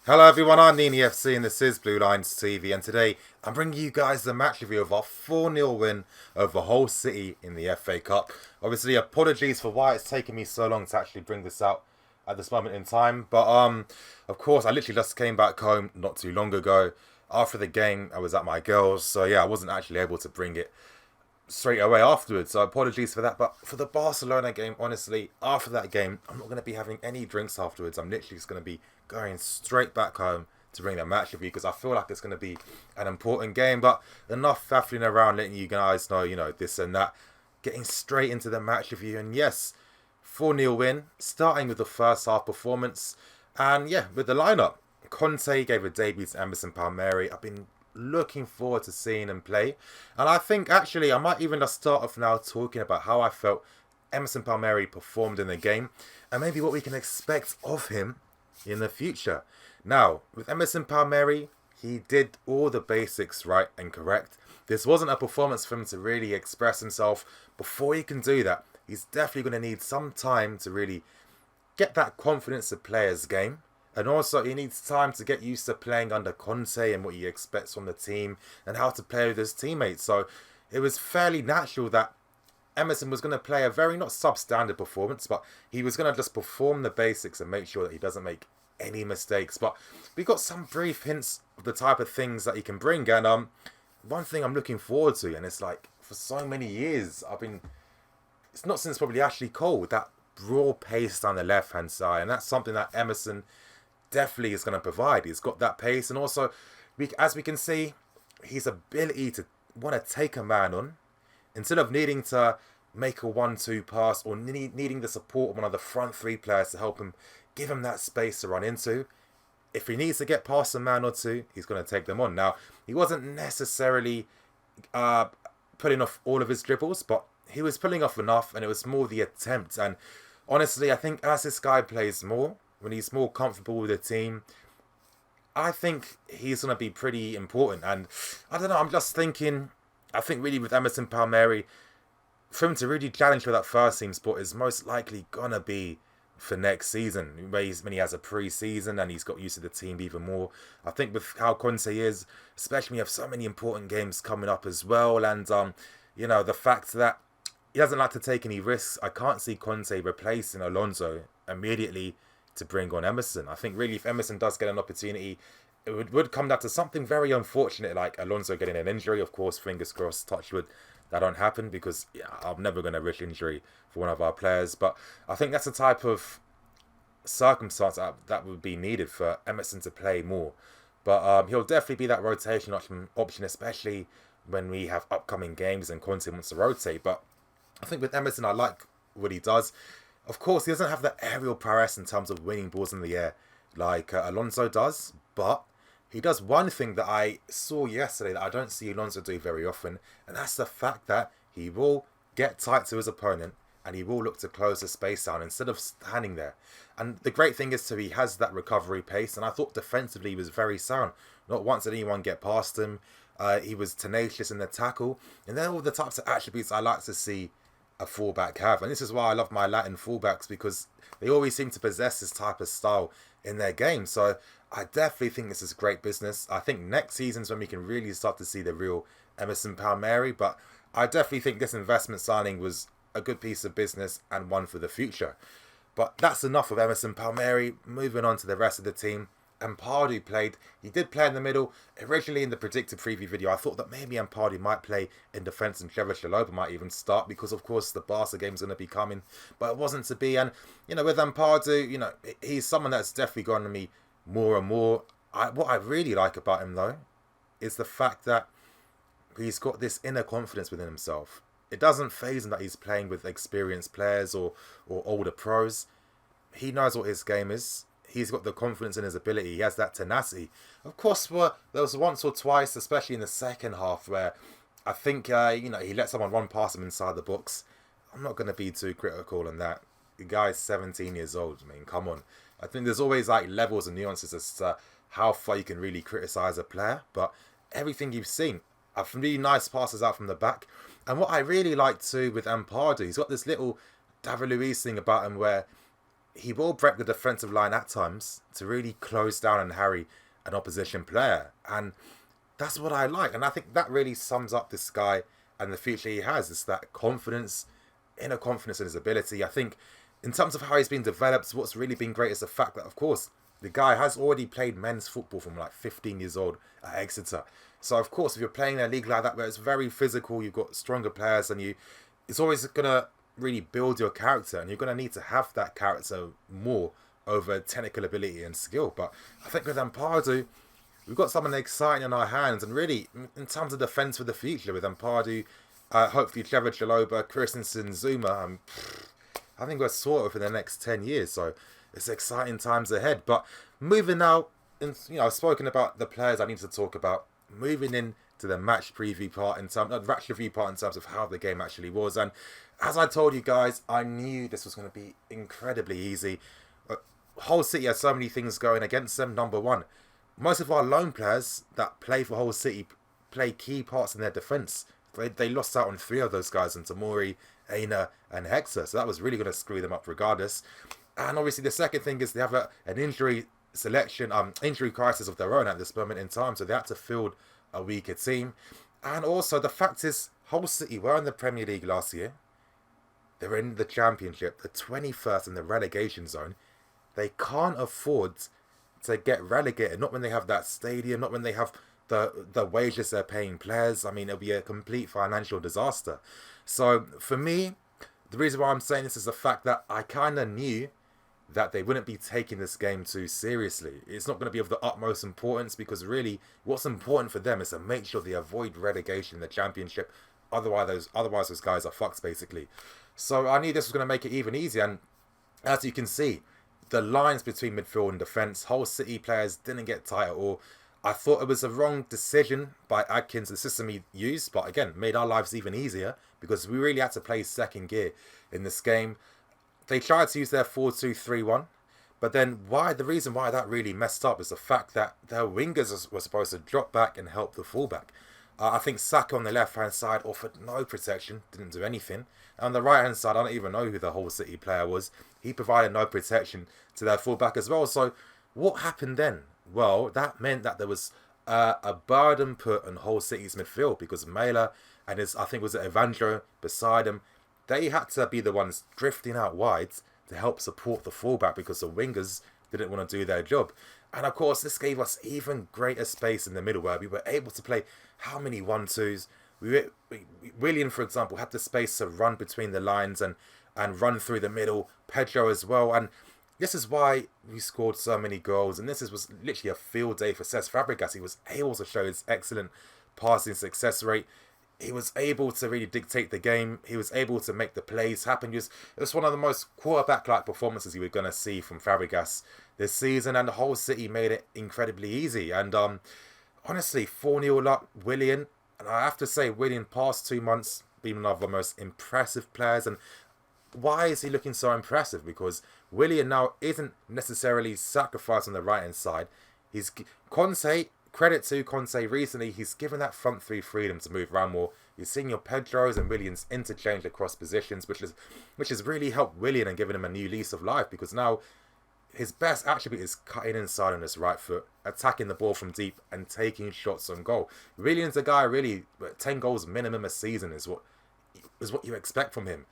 Hello everyone, I'm Nini FC and this is Blue Lines TV, and today I'm bringing you guys the match review of our 4-0 win over Hull City in the FA Cup. Obviously, apologies for why it's taken me so long to actually bring this out at this moment in time, but of course I literally just came back home not too long ago. After the game I was at my girls, so yeah, I wasn't actually able to bring it straight away afterwards. So apologies for that. But for the Barcelona game, honestly, after that game, I'm not going to be having any drinks afterwards. I'm literally just going to be going straight back home to bring the match review because I feel like it's going to be an important game. But enough faffling around, letting you guys know, this and that. Getting straight into the match review. And yes, 4-0 win, starting with the first half performance. And yeah, with the lineup. Conte gave a debut to Emerson Palmieri. I've been looking forward to seeing him play. And I think actually I might even just start off now talking about how I felt Emerson Palmieri performed in the game and maybe what we can expect of him in the future. Now, with Emerson Palmieri, he did all the basics right and correct. This wasn't a performance for him to really express himself. Before he can do that, he's definitely going to need some time to really get that confidence to play his game. And also, he needs time to get used to playing under Conte and what he expects from the team and how to play with his teammates. So it was fairly natural that Emerson was going to play a very not substandard performance, but he was going to just perform the basics and make sure that he doesn't make any mistakes. But we got some brief hints of the type of things that he can bring. And one thing I'm looking forward to, and it's like for so many years, it's not since probably Ashley Cole, that raw pace down the left hand side. And that's something that Emerson definitely is going to provide. He's got that pace, and also, as we can see, his ability to want to take a man on instead of needing to make a 1-2 pass or needing the support of one of the front three players to help him, give him that space to run into. If he needs to get past a man or two, he's going to take them on. Now, he wasn't necessarily pulling off all of his dribbles, but he was pulling off enough, and it was more the attempt. And honestly, I think as this guy plays more, when he's more comfortable with the team, I think he's going to be pretty important. And I don't know, I'm just thinking, I think really with Emerson Palmieri, for him to really challenge for that first team spot is most likely going to be for next season, when he has a pre-season and he's got used to the team even more. I think with how Conte is, especially when you have so many important games coming up as well, and the fact that he doesn't like to take any risks, I can't see Conte replacing Alonso immediately to bring on Emerson. I think really if Emerson does get an opportunity, it would come down to something very unfortunate like Alonso getting an injury. Of course, fingers crossed, touch wood, that don't happen because I'm never going to wish injury for one of our players. But I think that's the type of circumstance that would be needed for Emerson to play more. But he'll definitely be that rotation option, especially when we have upcoming games and Conte wants to rotate. But I think with Emerson, I like what he does. Of course, he doesn't have the aerial prowess in terms of winning balls in the air like Alonso does, but he does one thing that I saw yesterday that I don't see Alonso do very often, and that's the fact that he will get tight to his opponent and he will look to close the space down instead of standing there. And the great thing is, too, he has that recovery pace, and I thought defensively he was very sound. Not once did anyone get past him. He was tenacious in the tackle, and they're all the types of attributes I like to see a fullback have. And this is why I love my Latin fullbacks, because they always seem to possess this type of style in their game. So I definitely think this is great business. I think next season's when we can really start to see the real Emerson Palmieri, but I definitely think this investment signing was a good piece of business and one for the future. But that's enough of Emerson Palmieri. Moving on to the rest of the team. Ampadu played. He did play in the middle. Originally in the predicted preview video, I thought that maybe Ampadu might play in defence and Trevor Chalobah might even start because, of course, the Barca game's going to be coming. But it wasn't to be. And, with Ampadu, he's someone that's definitely going to me more and more. What I really like about him, though, is the fact that he's got this inner confidence within himself. It doesn't faze him that he's playing with experienced players or older pros. He knows what his game is. He's got the confidence in his ability. He has that tenacity. Of course, there was once or twice, especially in the second half, where I think he let someone run past him inside the box. I'm not going to be too critical on that. The guy's 17 years old. I mean, come on. I think there's always like levels and nuances as to how far you can really criticise a player. But everything you've seen, really nice passes out from the back. And what I really like too with Ampadu, he's got this little David Luiz thing about him where he will break the defensive line at times to really close down and harry an opposition player. And that's what I like. And I think that really sums up this guy and the future he has. It's that confidence, inner confidence in his ability. I think in terms of how he's been developed, what's really been great is the fact that, of course, the guy has already played men's football from like 15 years old at Exeter. So, of course, if you're playing in a league like that where it's very physical, you've got stronger players, and it's always going to really build your character, and you're going to need to have that character more over technical ability and skill. But I think with Ampadu, we've got something exciting in our hands, and really, in terms of defence for the future, with Ampadu, hopefully Trevor Chaloba, Christensen, Zuma, I think we're sorted for the next 10 years. So it's exciting times ahead. But moving now, and I've spoken about the players I need to talk about. Moving in to the match preview part match review part in terms of how the game actually was. And as I told you guys, I knew this was going to be incredibly easy. Hull City has so many things going against them. Number one, most of our lone players that play for Hull City play key parts in their defence. They lost out on 3 of those guys, in Tamori, Aina and Hector. So that was really going to screw them up regardless. And obviously the second thing is they have an injury crisis of their own at this moment in time. So they had to field a weaker team. And also the fact is, Hull City were in the Premier League last year. They're in the Championship, the 21st in the relegation zone. They can't afford to get relegated. Not when they have that stadium, not when they have the wages they're paying players. I mean, it'll be a complete financial disaster. So for me, the reason why I'm saying this is the fact that I kind of knew that they wouldn't be taking this game too seriously. It's not going to be of the utmost importance, because really what's important for them is to make sure they avoid relegation in the Championship. Otherwise those guys are fucked, basically. So I knew this was going to make it even easier. And as you can see, the lines between midfield and defence, Hull City players didn't get tight at all. I thought it was a wrong decision by Adkins, the system he used, but again, made our lives even easier because we really had to play second gear in this game. They tried to use their 4-2-3-1, but then the reason why that really messed up is the fact that their wingers were supposed to drop back and help the fullback. I think Saka on the left-hand side offered no protection, didn't do anything. And on the right-hand side, I don't even know who the Hull City player was. He provided no protection to their fullback as well. So what happened then? Well, that meant that there was a burden put on Hull City's midfield, because Mela and I think it was Evandro beside him, they had to be the ones drifting out wide to help support the fullback because the wingers didn't want to do their job. And of course, this gave us even greater space in the middle where we were able to play how many 1-2s. Willian, for example, had the space to run between the lines and run through the middle. Pedro as well. And this is why we scored so many goals. And was literally a field day for Cesc Fabregas. He was able to show his excellent passing success rate. He was able to really dictate the game. He was able to make the plays happen. It was one of the most quarterback-like performances you were going to see from Fabregas this season. And the whole City made it incredibly easy. And honestly, 4-0 up, Willian. And I have to say, Willian, past 2 months, been one of the most impressive players. And why is he looking so impressive? Because Willian now isn't necessarily sacrificed on the right-hand side. Credit to Conte recently, he's given that front three freedom to move around more. You're seeing your Pedros and Willians interchange across positions, which has really helped Willian and given him a new lease of life, because now his best attribute is cutting inside on his right foot, attacking the ball from deep and taking shots on goal. Willian's a guy really 10 goals minimum a season is what you expect from him.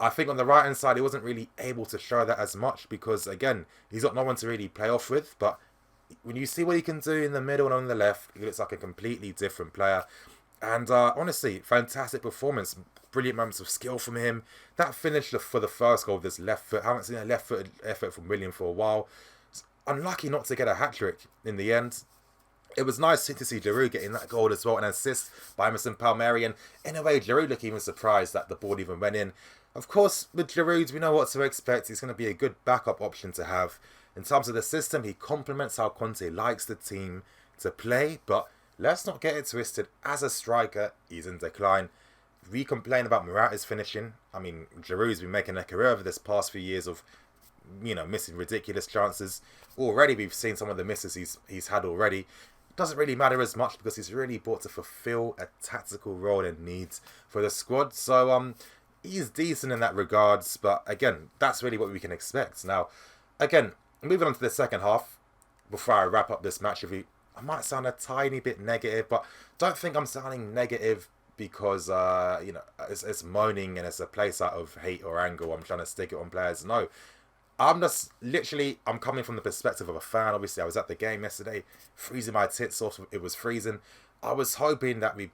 I think on the right hand side he wasn't really able to show that as much because again he's got no one to really play off with, but when you see what he can do in the middle and on the left, he looks like a completely different player. And honestly, fantastic performance. Brilliant moments of skill from him. That finish for the first goal with this left foot. Haven't seen a left-footed effort from Willian for a while. Unlucky not to get a hat-trick in the end. It was nice to see Giroud getting that goal as well. An assist by Emerson Palmieri. And in a way, Giroud looked even surprised that the ball even went in. Of course, with Giroud, we know what to expect. He's going to be a good backup option to have. In terms of the system, he complements how Conte likes the team to play. But let's not get it twisted. As a striker, he's in decline. We complain about Morata's finishing. I mean, Giroud's been making a career over this past few years of, missing ridiculous chances. Already, we've seen some of the misses he's had already. It doesn't really matter as much because he's really brought to fulfill a tactical role and needs for the squad. So, he's decent in that regards, but again, that's really what we can expect. Now, again, moving on to the second half, before I wrap up this match review, I might sound a tiny bit negative, but don't think I'm sounding negative because it's moaning and it's a place out of hate or anger. Or I'm trying to stick it on players. No, I'm just literally I'm coming from the perspective of a fan. Obviously, I was at the game yesterday, freezing my tits off. It was freezing. I was hoping that we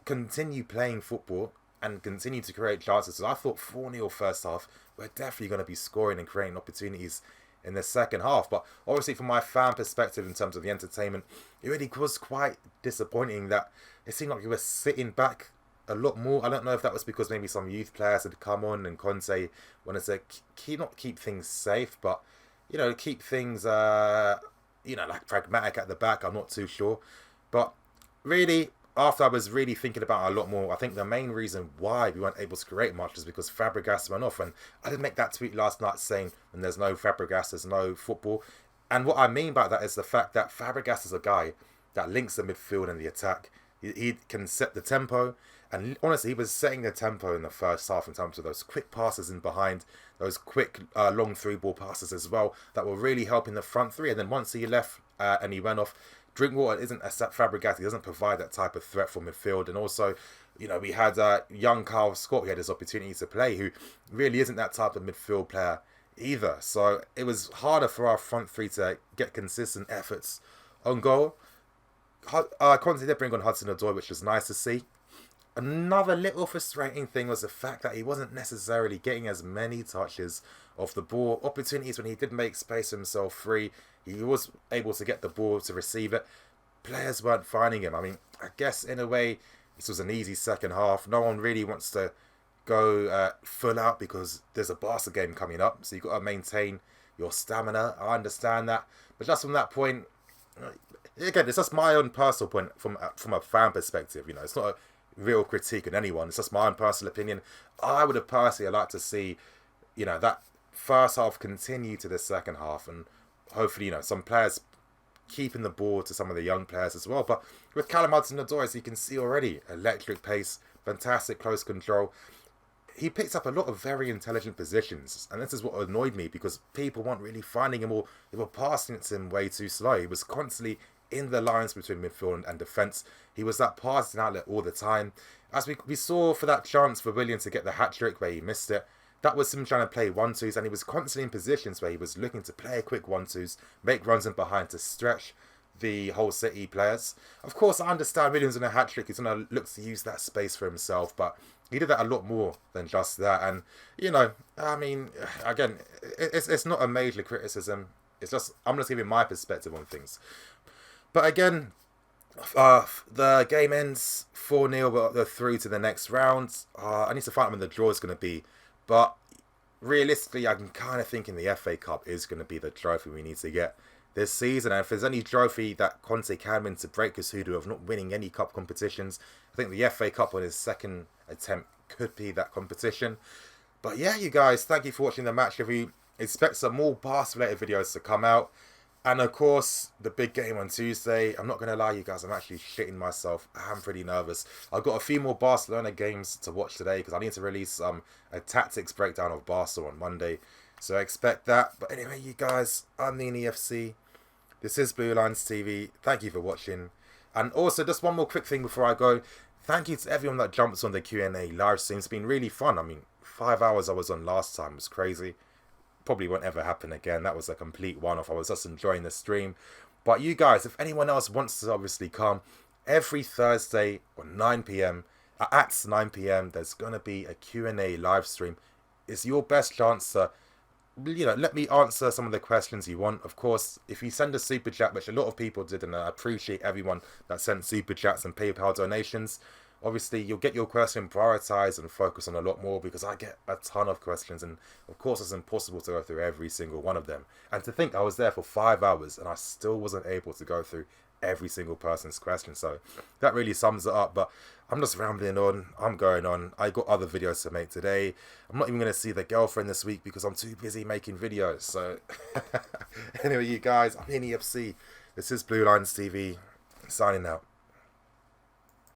continue playing football and continue to create chances. So I thought 4-0 first half, we're definitely going to be scoring and creating opportunities in the second half. But obviously, from my fan perspective, in terms of the entertainment, it really was quite disappointing that it seemed like we were sitting back a lot more. I don't know if that was because maybe some youth players had come on and Conte wanted to keep things safe, but keep things like pragmatic at the back. I'm not too sure, but really, after I was really thinking about it a lot more, I think the main reason why we weren't able to create much is because Fabregas went off. And I did make that tweet last night saying when there's no Fabregas, there's no football. And what I mean by that is the fact that Fabregas is a guy that links the midfield and the attack. He can set the tempo. And honestly, he was setting the tempo in the first half in terms of those quick passes in behind, those quick long through ball passes as well that were really helping the front three. And then once he left and he went off, Drinkwater isn't a Fabregas. He doesn't provide that type of threat for midfield. And also, we had young Carl Scott who had his opportunity to play, who really isn't that type of midfield player either. So it was harder for our front three to get consistent efforts on goal. Conte did bring on Hudson-Odoi, which was nice to see. Another little frustrating thing was the fact that he wasn't necessarily getting as many touches off the ball. Opportunities when he did make space for himself free, he was able to get the ball to receive it. Players weren't finding him. I mean, I guess in a way, this was an easy second half. No one really wants to go full out because there's a Barca game coming up. So you've got to maintain your stamina. I understand that. But just from that point, again, it's just my own personal point from a fan perspective. It's not a real critique on anyone. It's just my own personal opinion. I would have personally liked to see, that first half continue to the second half, and hopefully, some players keeping the ball to some of the young players as well. But with Callum Hudson-Odoi, as you can see already, electric pace, fantastic close control. He picks up a lot of very intelligent positions, and this is what annoyed me because people weren't really finding him, or they were passing it to him way too slow. He was constantly in the lines between midfield and defence. He was that passing outlet all the time. As we saw for that chance for Willian to get the hat-trick where he missed it, that was him trying to play 1-2s, and he was constantly in positions where he was looking to play quick 1-2s, make runs in behind to stretch the whole City players. Of course, I understand Willian's in a hat-trick. He's going to look to use that space for himself, but he did that a lot more than just that. And, I mean, again, it's not a major criticism. It's just, I'm just giving my perspective on things. But again, the game ends 4-0, but they're through to the next round. I need to find out when the draw is going to be. But realistically, I'm kind of thinking the FA Cup is going to be the trophy we need to get this season. And if there's any trophy that Conte can win to break Casudo of not winning any cup competitions, I think the FA Cup on his second attempt could be that competition. But yeah, you guys, thank you for watching the match review. Expect some more Barca-related videos to come out. And of course, the big game on Tuesday. I'm not going to lie, you guys, I'm actually shitting myself. I'm pretty nervous. I've got a few more Barcelona games to watch today because I need to release a tactics breakdown of Barca on Monday. So expect that. But anyway, you guys, I'm the EFC. This is Blue Lines TV. Thank you for watching. And also, just one more quick thing before I go. Thank you to everyone that jumps on the Q&A live stream. It's been really fun. I mean, 5 hours I was on last time was crazy. Probably won't ever happen again. That was a complete one-off. I was just enjoying the stream. But you guys, if anyone else wants to obviously come, every Thursday at 9 p.m, there's going to be a Q&A live stream. It's your best chance to, let me answer some of the questions you want. Of course, if you send a super chat, which a lot of people did, and I appreciate everyone that sent super chats and PayPal donations, obviously, you'll get your question prioritized and focus on a lot more because I get a ton of questions. And of course, it's impossible to go through every single one of them. And to think I was there for 5 hours and I still wasn't able to go through every single person's question. So that really sums it up. But I'm just rambling on. I'm going on. I got other videos to make today. I'm not even going to see the girlfriend this week because I'm too busy making videos. So anyway, you guys, I'm in EFC. This is Blue Lines TV. Signing out.